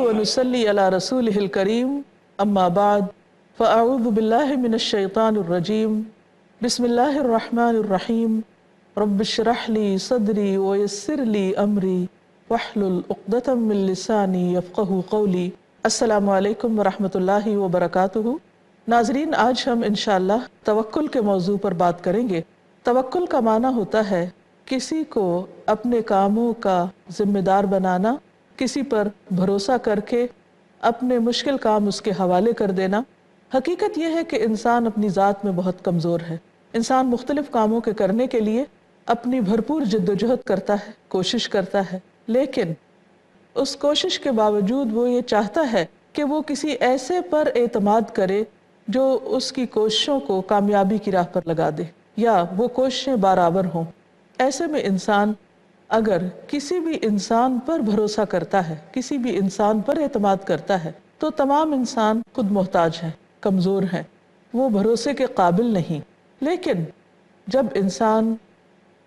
ونصلي على رسوله الكريم أما بعد فأعوذ بالله من الشيطان الرجيم بسم الله الرحمن الرحيم رب اشرح لي صدري ويسر لي أمري واحلل عقدة من لساني يفقهوا قولي السلام علیکم ورحمۃ اللہ وبرکاتہ۔ ناظرین، آج ہم انشاءاللہ توکل کے موضوع پر بات کریں گے۔ توکل کا معنی ہوتا ہے کسی کو اپنے کاموں کا ذمہ دار بنانا، کسی پر بھروسہ کر کے اپنے مشکل کام اس کے حوالے کر دینا۔ حقیقت یہ ہے کہ انسان اپنی ذات میں بہت کمزور ہے۔ انسان مختلف کاموں کے کرنے کے لیے اپنی بھرپور جدوجہد کرتا ہے، کوشش کرتا ہے، لیکن اس کوشش کے باوجود وہ یہ چاہتا ہے کہ وہ کسی ایسے پر اعتماد کرے جو اس کی کوششوں کو کامیابی کی راہ پر لگا دے، یا وہ کوششیں برابر ہوں۔ ایسے میں انسان اگر کسی بھی انسان پر بھروسہ کرتا ہے، کسی بھی انسان پر اعتماد کرتا ہے، تو تمام انسان خود محتاج ہیں، کمزور ہیں، وہ بھروسے کے قابل نہیں۔ لیکن جب انسان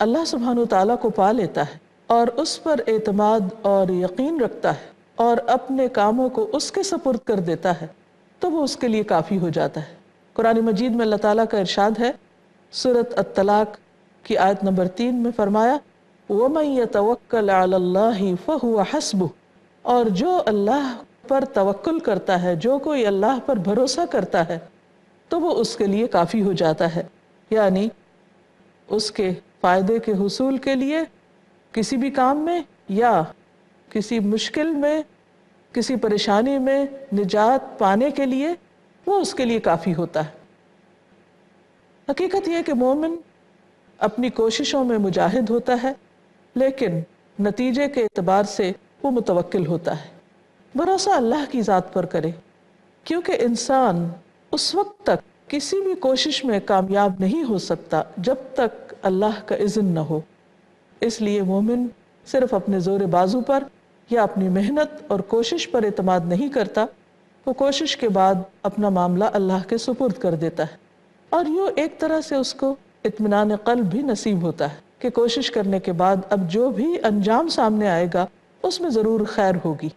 اللہ سبحانہ وتعالیٰ کو پا لیتا ہے اور اس پر اعتماد اور یقین رکھتا ہے اور اپنے کاموں کو اس کے سپرد کر دیتا ہے، تو وہ اس کے لیے کافی ہو جاتا ہے۔ قرآن مجید میں اللہ تعالیٰ کا ارشاد ہے، سورۃ الطلاق کی آیت نمبر 3 میں فرمایا وَمَن يَتَوَكَّلْ عَلَى اللَّهِ فَهُوَ حَسْبُهُ، اور جو اللہ پر توکل کرتا ہے، جو کوئی اللہ پر بھروسہ کرتا ہے، تو وہ اس کے لیے کافی ہو جاتا ہے۔ یعنی اس کے فائدے کے حصول کے لیے کسی بھی کام میں یا کسی مشکل میں، کسی پریشانی میں نجات پانے کے لیے وہ اس کے لیے کافی ہوتا ہے۔ حقیقت یہ ہے کہ مومن اپنی کوششوں میں مجاہد ہوتا ہے، لیکن نتیجے کے اعتبار سے وہ متوکل ہوتا ہے۔ بھروسہ اللہ کی ذات پر کرے، کیونکہ انسان اس وقت تک کسی بھی کوشش میں کامیاب نہیں ہو سکتا جب تک اللہ کا اذن نہ ہو۔ اس لیے مومن صرف اپنے زور بازو پر یا اپنی محنت اور کوشش پر اعتماد نہیں کرتا، وہ کوشش کے بعد اپنا معاملہ اللہ کے سپرد کر دیتا ہے، اور یوں ایک طرح سے اس کو اطمینان قلب بھی نصیب ہوتا ہے کہ کوشش کرنے کے بعد اب جو بھی انجام سامنے آئے گا اس میں ضرور خیر ہوگی۔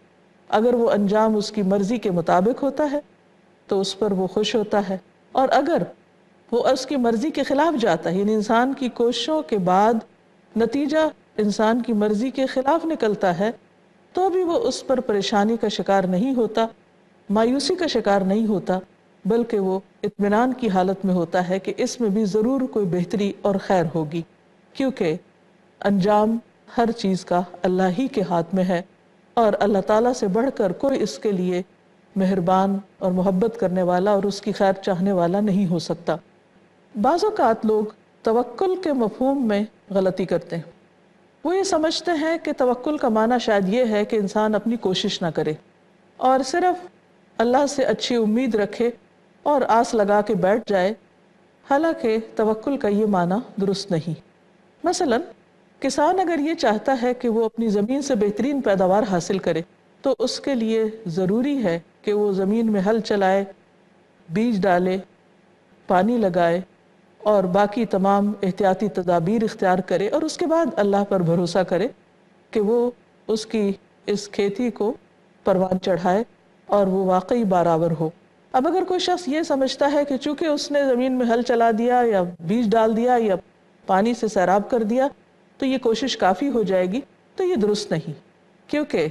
اگر وہ انجام اس کی مرضی کے مطابق ہوتا ہے تو اس پر وہ خوش ہوتا ہے، اور اگر وہ اس کی مرضی کے خلاف جاتا ہے، یعنی انسان کی کوششوں کے بعد نتیجہ انسان کی مرضی کے خلاف نکلتا ہے، تو بھی وہ اس پر پریشانی کا شکار نہیں ہوتا، مایوسی کا شکار نہیں ہوتا، بلکہ وہ اطمینان کی حالت میں ہوتا ہے کہ اس میں بھی ضرور کوئی بہتری اور خیر ہوگی، کیونکہ انجام ہر چیز کا اللہ ہی کے ہاتھ میں ہے، اور اللہ تعالیٰ سے بڑھ کر کوئی اس کے لیے مہربان اور محبت کرنے والا اور اس کی خیر چاہنے والا نہیں ہو سکتا۔ بعض اوقات لوگ توکل کے مفہوم میں غلطی کرتے ہیں۔ وہ یہ سمجھتے ہیں کہ توکل کا معنی شاید یہ ہے کہ انسان اپنی کوشش نہ کرے اور صرف اللہ سے اچھی امید رکھے اور آس لگا کے بیٹھ جائے، حالانکہ توکل کا یہ معنی درست نہیں۔ مثلا کسان اگر یہ چاہتا ہے کہ وہ اپنی زمین سے بہترین پیداوار حاصل کرے، تو اس کے لیے ضروری ہے کہ وہ زمین میں ہل چلائے، بیج ڈالے، پانی لگائے اور باقی تمام احتیاطی تدابیر اختیار کرے، اور اس کے بعد اللہ پر بھروسہ کرے کہ وہ اس کی اس کھیتی کو پروان چڑھائے اور وہ واقعی برابر ہو۔ اب اگر کوئی شخص یہ سمجھتا ہے کہ چونکہ اس نے زمین میں ہل چلا دیا یا بیج ڈال دیا یا پانی سے سیراب کر دیا تو یہ کوشش کافی ہو جائے گی، تو یہ درست نہیں، کیونکہ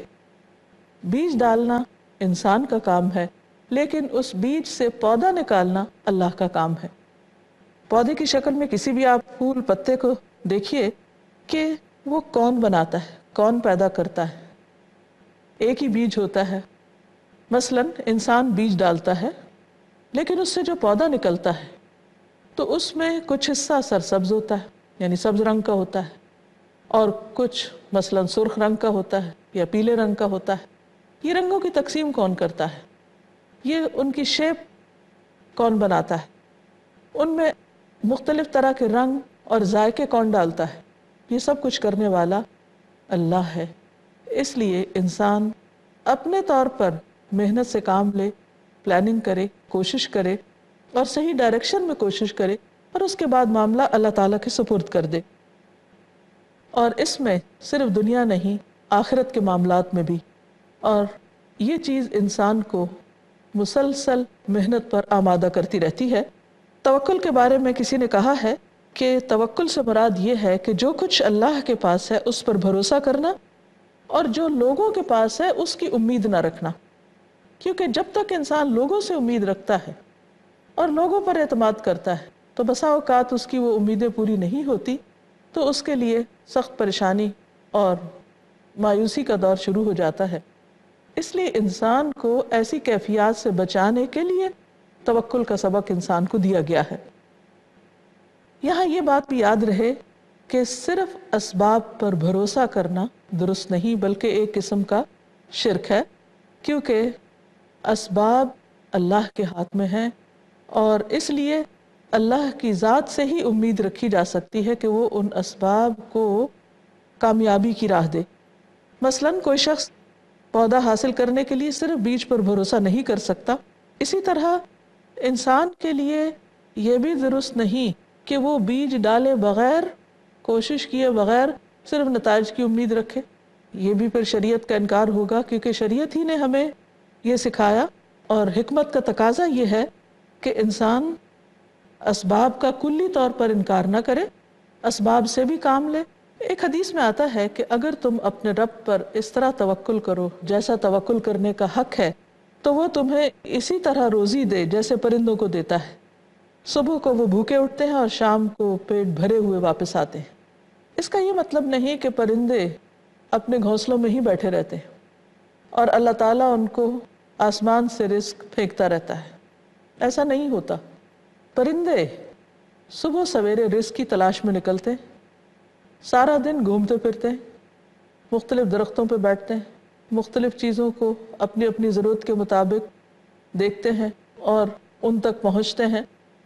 بیج ڈالنا انسان کا کام ہے، لیکن اس بیج سے پودا نکالنا اللہ کا کام ہے۔ پودے کی شکل میں کسی بھی آپ پھول پتے کو دیکھیے کہ وہ کون بناتا ہے، کون پیدا کرتا ہے۔ ایک ہی بیج ہوتا ہے۔ مثلا انسان بیج ڈالتا ہے، لیکن اس سے جو پودا نکلتا ہے تو اس میں کچھ حصہ سرسبز ہوتا ہے، یعنی سبز رنگ کا ہوتا ہے، اور کچھ مثلا سرخ رنگ کا ہوتا ہے یا پیلے رنگ کا ہوتا ہے۔ یہ رنگوں کی تقسیم کون کرتا ہے؟ یہ ان کی شیپ کون بناتا ہے؟ ان میں مختلف طرح کے رنگ اور ذائقے کون ڈالتا ہے؟ یہ سب کچھ کرنے والا اللہ ہے۔ اس لیے انسان اپنے طور پر محنت سے کام لے، پلاننگ کرے، کوشش کرے اور صحیح ڈائریکشن میں کوشش کرے، اور اس کے بعد معاملہ اللہ تعالیٰ کے سپرد کر دے۔ اور اس میں صرف دنیا نہیں، آخرت کے معاملات میں بھی، اور یہ چیز انسان کو مسلسل محنت پر آمادہ کرتی رہتی ہے۔ توکل کے بارے میں کسی نے کہا ہے کہ توکل سے مراد یہ ہے کہ جو کچھ اللہ کے پاس ہے اس پر بھروسہ کرنا، اور جو لوگوں کے پاس ہے اس کی امید نہ رکھنا، کیونکہ جب تک انسان لوگوں سے امید رکھتا ہے اور لوگوں پر اعتماد کرتا ہے تو بسا اوقات اس کی وہ امیدیں پوری نہیں ہوتی، تو اس کے لیے سخت پریشانی اور مایوسی کا دور شروع ہو جاتا ہے۔ اس لیے انسان کو ایسی کیفیات سے بچانے کے لیے توکل کا سبق انسان کو دیا گیا ہے۔ یہاں یہ بات بھی یاد رہے کہ صرف اسباب پر بھروسہ کرنا درست نہیں، بلکہ ایک قسم کا شرک ہے، کیونکہ اسباب اللہ کے ہاتھ میں ہیں، اور اس لیے اللہ کی ذات سے ہی امید رکھی جا سکتی ہے کہ وہ ان اسباب کو کامیابی کی راہ دے۔ مثلاً کوئی شخص پودا حاصل کرنے کے لیے صرف بیج پر بھروسہ نہیں کر سکتا، اسی طرح انسان کے لیے یہ بھی درست نہیں کہ وہ بیج ڈالے بغیر، کوشش کیے بغیر صرف نتائج کی امید رکھے۔ یہ بھی پھر شریعت کا انکار ہوگا، کیونکہ شریعت ہی نے ہمیں یہ سکھایا، اور حکمت کا تقاضا یہ ہے کہ انسان اسباب کا کلی طور پر انکار نہ کرے، اسباب سے بھی کام لے۔ ایک حدیث میں آتا ہے کہ اگر تم اپنے رب پر اس طرح توکل کرو جیسا توکل کرنے کا حق ہے، تو وہ تمہیں اسی طرح روزی دے جیسے پرندوں کو دیتا ہے۔ صبح کو وہ بھوکے اٹھتے ہیں اور شام کو پیٹ بھرے ہوئے واپس آتے ہیں۔ اس کا یہ مطلب نہیں کہ پرندے اپنے گھونسلوں میں ہی بیٹھے رہتے ہیں اور اللہ تعالیٰ ان کو آسمان سے رزق پھینکتا رہتا ہے، ایسا نہیں ہوتا۔ پرندے صبح سویرے رزق کی تلاش میں نکلتے ہیں، سارا دن گھومتے پھرتے ہیں، مختلف درختوں پہ بیٹھتے ہیں، مختلف چیزوں کو اپنی اپنی ضرورت کے مطابق دیکھتے ہیں اور ان تک پہنچتے ہیں،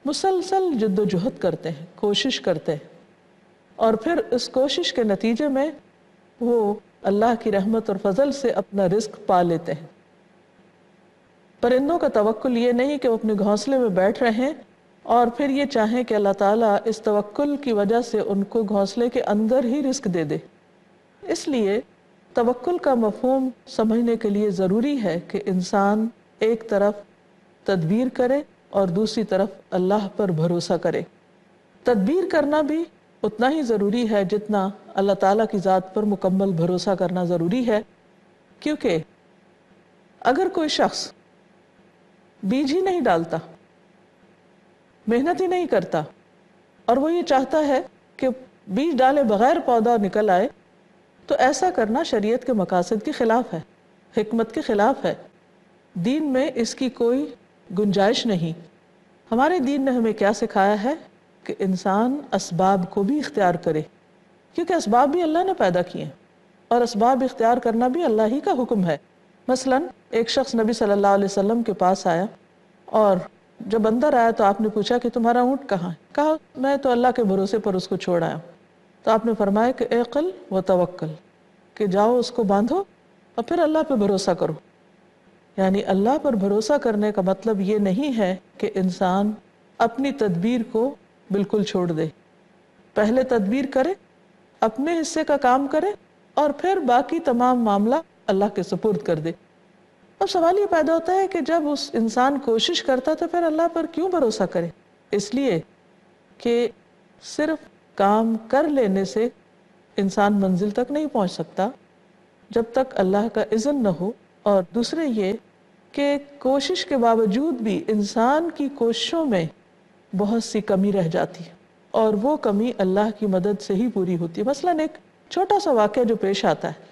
مسلسل جد و جہد کرتے ہیں، کوشش کرتے ہیں، اور پھر اس کوشش کے نتیجے میں وہ اللہ کی رحمت اور فضل سے اپنا رزق پا لیتے ہیں۔ پرندوں کا توکل یہ نہیں کہ وہ اپنے گھونسلے میں بیٹھ رہے ہیں اور پھر یہ چاہیں کہ اللہ تعالیٰ اس توکل کی وجہ سے ان کو گھونسلے کے اندر ہی رزق دے دے۔ اس لیے توکل کا مفہوم سمجھنے کے لیے ضروری ہے کہ انسان ایک طرف تدبیر کرے اور دوسری طرف اللہ پر بھروسہ کرے۔ تدبیر کرنا بھی اتنا ہی ضروری ہے جتنا اللہ تعالیٰ کی ذات پر مکمل بھروسہ کرنا ضروری ہے، کیونکہ اگر کوئی شخص بیج ہی نہیں ڈالتا، محنت ہی نہیں کرتا، اور وہ یہ چاہتا ہے کہ بیج ڈالے بغیر پودا نکل آئے، تو ایسا کرنا شریعت کے مقاصد کے خلاف ہے، حکمت کے خلاف ہے۔ دین میں اس کی کوئی گنجائش نہیں۔ ہمارے دین نے ہمیں کیا سکھایا ہے کہ انسان اسباب کو بھی اختیار کرے، کیونکہ اسباب بھی اللہ نے پیدا کیے ہیں، اور اسباب اختیار کرنا بھی اللہ ہی کا حکم ہے۔ مثلاً ایک شخص نبی صلی اللہ علیہ وسلم کے پاس آیا، اور جب اندر آیا تو آپ نے پوچھا کہ تمہارا اونٹ کہاں ہے؟ کہا میں تو اللہ کے بھروسے پر اس کو چھوڑ آیا ہوں۔ تو آپ نے فرمایا کہ اعقل و توکل، کہ جاؤ اس کو باندھو اور پھر اللہ پہ بھروسہ کرو۔ یعنی اللہ پر بھروسہ کرنے کا مطلب یہ نہیں ہے کہ انسان اپنی تدبیر کو بالکل چھوڑ دے، پہلے تدبیر کرے، اپنے حصے کا کام کرے، اور پھر باقی تمام معاملہ اللہ کے سپرد کر دے۔ اب سوال یہ پیدا ہوتا ہے کہ جب اس انسان کوشش کرتا تو پھر اللہ پر کیوں بھروسہ کرے؟ اس لیے کہ صرف کام کر لینے سے انسان منزل تک نہیں پہنچ سکتا جب تک اللہ کا اذن نہ ہو، اور دوسرے یہ کہ کوشش کے باوجود بھی انسان کی کوششوں میں بہت سی کمی رہ جاتی ہے، اور وہ کمی اللہ کی مدد سے ہی پوری ہوتی ہے۔ مثلاً ایک چھوٹا سا واقعہ جو پیش آتا ہے،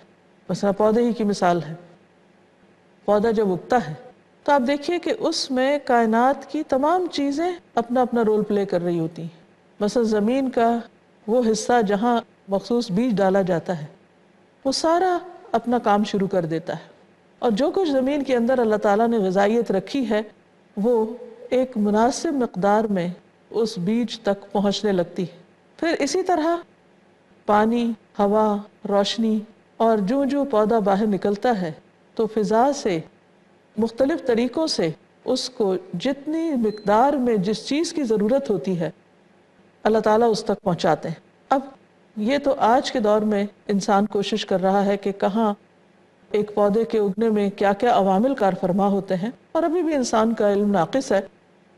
مثلا پودے ہی کی مثال ہے۔ پودا جب اگتا ہے تو آپ دیکھیے کہ اس میں کائنات کی تمام چیزیں اپنا اپنا رول پلے کر رہی ہوتی ہیں۔ مثلا زمین کا وہ حصہ جہاں مخصوص بیج ڈالا جاتا ہے، وہ سارا اپنا کام شروع کر دیتا ہے، اور جو کچھ زمین کے اندر اللہ تعالیٰ نے غذائیت رکھی ہے وہ ایک مناسب مقدار میں اس بیج تک پہنچنے لگتی ہے۔ پھر اسی طرح پانی، ہوا، روشنی، اور جو پودا باہر نکلتا ہے تو فضا سے مختلف طریقوں سے اس کو جتنی مقدار میں جس چیز کی ضرورت ہوتی ہے اللہ تعالیٰ اس تک پہنچاتے ہیں۔ اب یہ تو آج کے دور میں انسان کوشش کر رہا ہے کہ کہاں ایک پودے کے اگنے میں کیا کیا عوامل کار فرما ہوتے ہیں، اور ابھی بھی انسان کا علم ناقص ہے،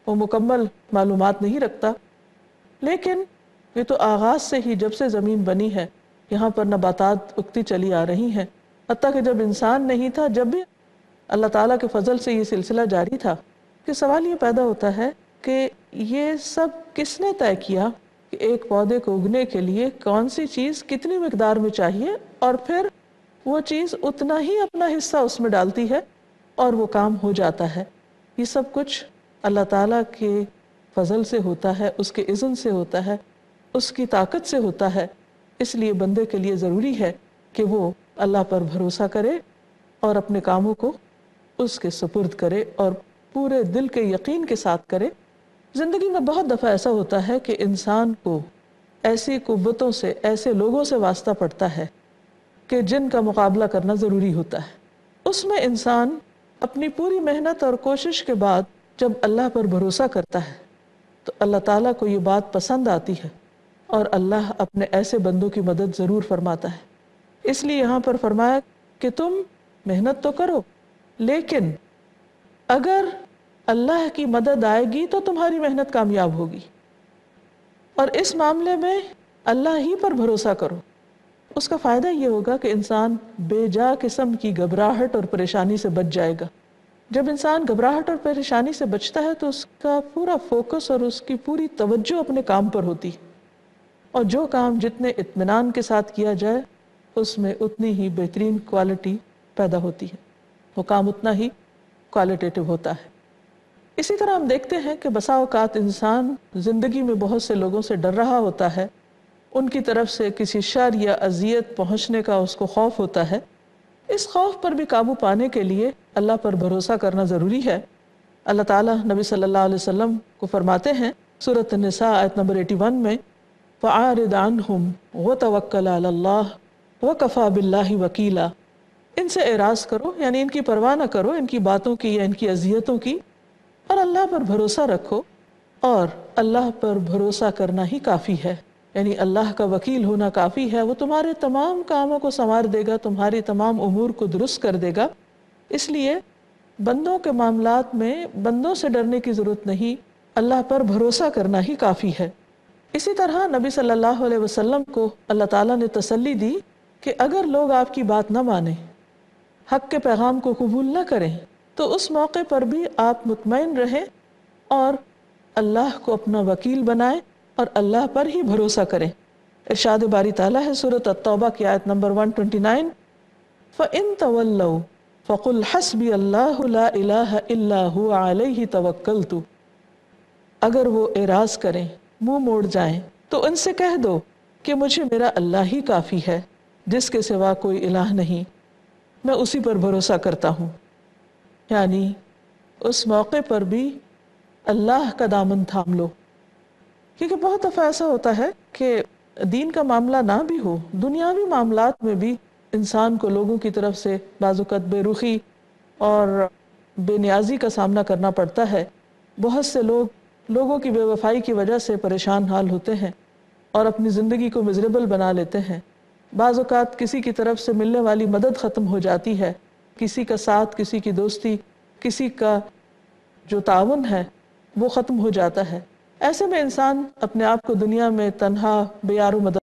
وہ مکمل معلومات نہیں رکھتا، لیکن یہ تو آغاز سے ہی جب سے زمین بنی ہے یہاں پر نباتات اگتی چلی آ رہی ہیں، حتیٰ کہ جب انسان نہیں تھا، جب بھی اللہ تعالیٰ کے فضل سے یہ سلسلہ جاری تھا۔ کہ سوال یہ پیدا ہوتا ہے کہ یہ سب کس نے طے کیا کہ ایک پودے کو اگنے کے لیے کون سی چیز کتنی مقدار میں چاہیے، اور پھر وہ چیز اتنا ہی اپنا حصہ اس میں ڈالتی ہے اور وہ کام ہو جاتا ہے۔ یہ سب کچھ اللہ تعالیٰ کے فضل سے ہوتا ہے، اس کے اذن سے ہوتا ہے، اس کی طاقت سے ہوتا ہے۔ اس لیے بندے کے لیے ضروری ہے کہ وہ اللہ پر بھروسہ کرے اور اپنے کاموں کو اس کے سپرد کرے اور پورے دل کے یقین کے ساتھ کرے۔ زندگی میں بہت دفعہ ایسا ہوتا ہے کہ انسان کو ایسی قوتوں سے، ایسے لوگوں سے واسطہ پڑتا ہے کہ جن کا مقابلہ کرنا ضروری ہوتا ہے۔ اس میں انسان اپنی پوری محنت اور کوشش کے بعد جب اللہ پر بھروسہ کرتا ہے تو اللہ تعالیٰ کو یہ بات پسند آتی ہے اور اللہ اپنے ایسے بندوں کی مدد ضرور فرماتا ہے۔ اس لیے یہاں پر فرمایا کہ تم محنت تو کرو، لیکن اگر اللہ کی مدد آئے گی تو تمہاری محنت کامیاب ہوگی، اور اس معاملے میں اللہ ہی پر بھروسہ کرو۔ اس کا فائدہ یہ ہوگا کہ انسان بے جا قسم کی گھبراہٹ اور پریشانی سے بچ جائے گا۔ جب انسان گھبراہٹ اور پریشانی سے بچتا ہے تو اس کا پورا فوکس اور اس کی پوری توجہ اپنے کام پر ہوتی ہے، اور جو کام جتنے اطمینان کے ساتھ کیا جائے اس میں اتنی ہی بہترین کوالٹی پیدا ہوتی ہے، وہ کام اتنا ہی کوالٹیٹیو ہوتا ہے۔ اسی طرح ہم دیکھتے ہیں کہ بسا اوقات انسان زندگی میں بہت سے لوگوں سے ڈر رہا ہوتا ہے، ان کی طرف سے کسی شر یا اذیت پہنچنے کا اس کو خوف ہوتا ہے۔ اس خوف پر بھی قابو پانے کے لیے اللہ پر بھروسہ کرنا ضروری ہے۔ اللہ تعالیٰ نبی صلی اللہ علیہ وسلم کو فرماتے ہیں سورۃ النساء آیت نمبر 81 میں، فَأَعْرِضْ عَنْهُمْ وَتَوَكَّلْ عَلَى اللَّهِ وَكَفَى بِاللَّهِ وَكِيلًا۔ ان سے اعراض کرو، یعنی ان کی پرواہ نہ کرو، ان کی باتوں کی یا ان کی اذیتوں کی، اور اللہ پر بھروسہ رکھو، اور اللہ پر بھروسہ کرنا ہی کافی ہے، یعنی اللہ کا وکیل ہونا کافی ہے۔ وہ تمہارے تمام کاموں کو سنوار دے گا، تمہاری تمام امور کو درست کر دے گا۔ اس لیے بندوں کے معاملات میں بندوں سے ڈرنے کی ضرورت نہیں، اللہ پر بھروسہ کرنا ہی کافی ہے۔ اسی طرح نبی صلی اللہ علیہ وسلم کو اللہ تعالیٰ نے تسلی دی کہ اگر لوگ آپ کی بات نہ مانیں، حق کے پیغام کو قبول نہ کریں، تو اس موقع پر بھی آپ مطمئن رہیں اور اللہ کو اپنا وکیل بنائیں اور اللہ پر ہی بھروسہ کریں۔ ارشاد باری تعالیٰ ہے سورۃ التوبہ کی آیت نمبر 129، فَإِن تَوَلَّوْا فَقُلْ حَسْبِيَ اللَّهُ لَا إِلَٰهَ إِلَّا هُوَ عَلَيْهِ تَوَكَّلْتُ۔ اگر وہ اعراض کریں، منہ موڑ جائیں، تو ان سے کہہ دو کہ مجھے میرا اللہ ہی کافی ہے، جس کے سوا کوئی الہ نہیں، میں اسی پر بھروسہ کرتا ہوں۔ یعنی اس موقع پر بھی اللہ کا دامن تھام لو، کیونکہ بہت دفعہ ایسا ہوتا ہے کہ دین کا معاملہ نہ بھی ہو، دنیاوی معاملات میں بھی انسان کو لوگوں کی طرف سے بعض اوقات بے رخی اور بے نیازی کا سامنا کرنا پڑتا ہے۔ بہت سے لوگوں کی بے وفائی کی وجہ سے پریشان حال ہوتے ہیں اور اپنی زندگی کو مزریبل بنا لیتے ہیں۔ بعض اوقات کسی کی طرف سے ملنے والی مدد ختم ہو جاتی ہے، کسی کا ساتھ، کسی کی دوستی، کسی کا جو تعاون ہے وہ ختم ہو جاتا ہے۔ ایسے میں انسان اپنے آپ کو دنیا میں تنہا، بے یار و مدد